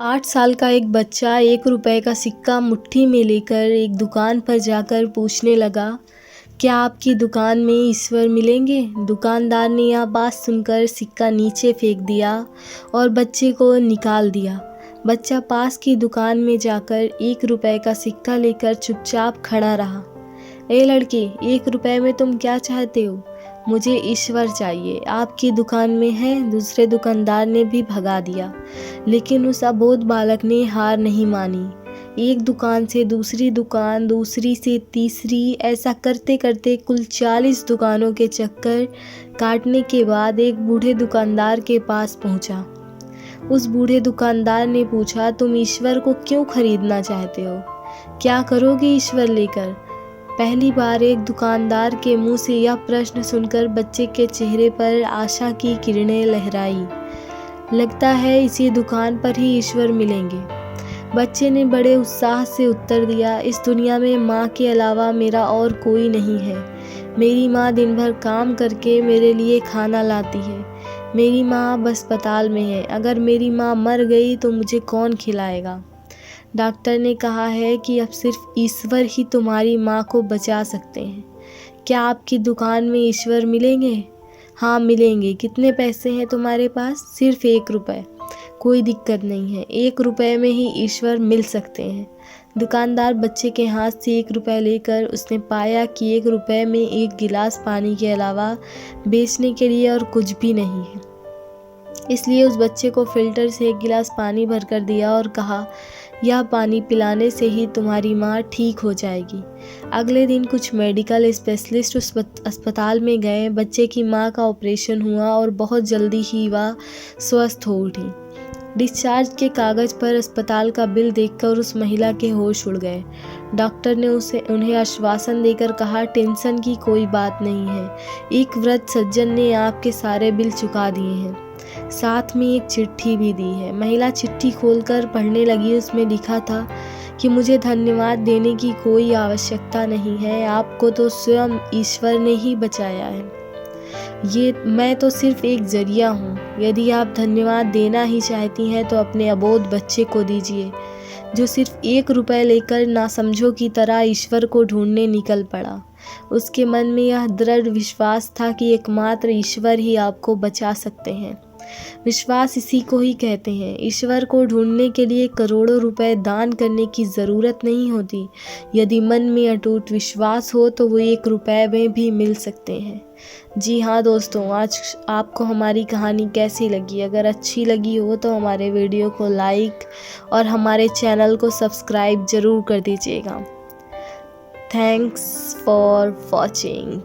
8 साल का एक बच्चा 1 रुपए का सिक्का मुट्ठी में लेकर एक दुकान पर जाकर पूछने लगा, क्या आपकी दुकान में ईश्वर मिलेंगे? दुकानदार ने यह बात सुनकर सिक्का नीचे फेंक दिया और बच्चे को निकाल दिया। बच्चा पास की दुकान में जाकर 1 रुपए का सिक्का लेकर चुपचाप खड़ा रहा। ए लड़के, 1 रुपए में तुम क्या चाहते हो? मुझे ईश्वर चाहिए, आपकी दुकान में है? दूसरे दुकानदार ने भी भगा दिया, लेकिन उस अबोध बालक ने हार नहीं मानी। एक दुकान से दूसरी दुकान, दूसरी से तीसरी, ऐसा करते करते कुल 40 दुकानों के चक्कर काटने के बाद एक बूढ़े दुकानदार के पास पहुंचा। उस बूढ़े दुकानदार ने पूछा, तुम ईश्वर को क्यों खरीदना चाहते हो? क्या करोगे ईश्वर लेकर? पहली बार एक दुकानदार के मुंह से यह प्रश्न सुनकर बच्चे के चेहरे पर आशा की किरणें लहराई। लगता है इसी दुकान पर ही ईश्वर मिलेंगे। बच्चे ने बड़े उत्साह से उत्तर दिया, इस दुनिया में माँ के अलावा मेरा और कोई नहीं है। मेरी माँ दिन भर काम करके मेरे लिए खाना लाती है। मेरी माँ अब अस्पताल में है। अगर मेरी माँ मर गई तो मुझे कौन खिलाएगा? डॉक्टर ने कहा है कि अब सिर्फ ईश्वर ही तुम्हारी माँ को बचा सकते हैं। क्या आपकी दुकान में ईश्वर मिलेंगे? हाँ मिलेंगे। कितने पैसे हैं तुम्हारे पास? सिर्फ 1 रुपए। कोई दिक्कत नहीं है, 1 रुपए में ही ईश्वर मिल सकते हैं। दुकानदार बच्चे के हाथ से 1 रुपए लेकर उसने पाया कि 1 रुपए में एक गिलास पानी के अलावा बेचने के लिए और कुछ भी नहीं है। इसलिए उस बच्चे को फिल्टर से 1 गिलास पानी भर कर दिया और कहा, यह पानी पिलाने से ही तुम्हारी माँ ठीक हो जाएगी। अगले दिन कुछ मेडिकल स्पेशलिस्ट उस अस्पताल में गए। बच्चे की माँ का ऑपरेशन हुआ और बहुत जल्दी ही वह स्वस्थ हो उठी। डिस्चार्ज के कागज़ पर अस्पताल का बिल देखकर उस महिला के होश उड़ गए। डॉक्टर ने उन्हें आश्वासन देकर कहा, टेंशन की कोई बात नहीं है। एक वृद्ध सज्जन ने आपके सारे बिल चुका दिए हैं, साथ में एक चिट्ठी भी दी है। महिला चिट्ठी खोलकर पढ़ने लगी। उसमें लिखा था कि मुझे धन्यवाद देने की कोई आवश्यकता नहीं है, आपको तो स्वयं ईश्वर ने ही बचाया है। मैं तो सिर्फ एक जरिया हूँ। यदि आप धन्यवाद देना ही चाहती हैं तो अपने अबोध बच्चे को दीजिए, जो सिर्फ 1 रुपए लेकर नासमझों की तरह ईश्वर को ढूंढने निकल पड़ा। उसके मन में यह दृढ़ विश्वास था कि एकमात्र ईश्वर ही आपको बचा सकते हैं। विश्वास इसी को ही कहते हैं। ईश्वर को ढूंढने के लिए करोड़ों रुपए दान करने की ज़रूरत नहीं होती। यदि मन में अटूट विश्वास हो तो वो 1 रुपए में भी मिल सकते हैं। जी हाँ दोस्तों, आज आपको हमारी कहानी कैसी लगी? अगर अच्छी लगी हो तो हमारे वीडियो को लाइक और हमारे चैनल को सब्सक्राइब ज़रूर कर दीजिएगा। Thanks for watching.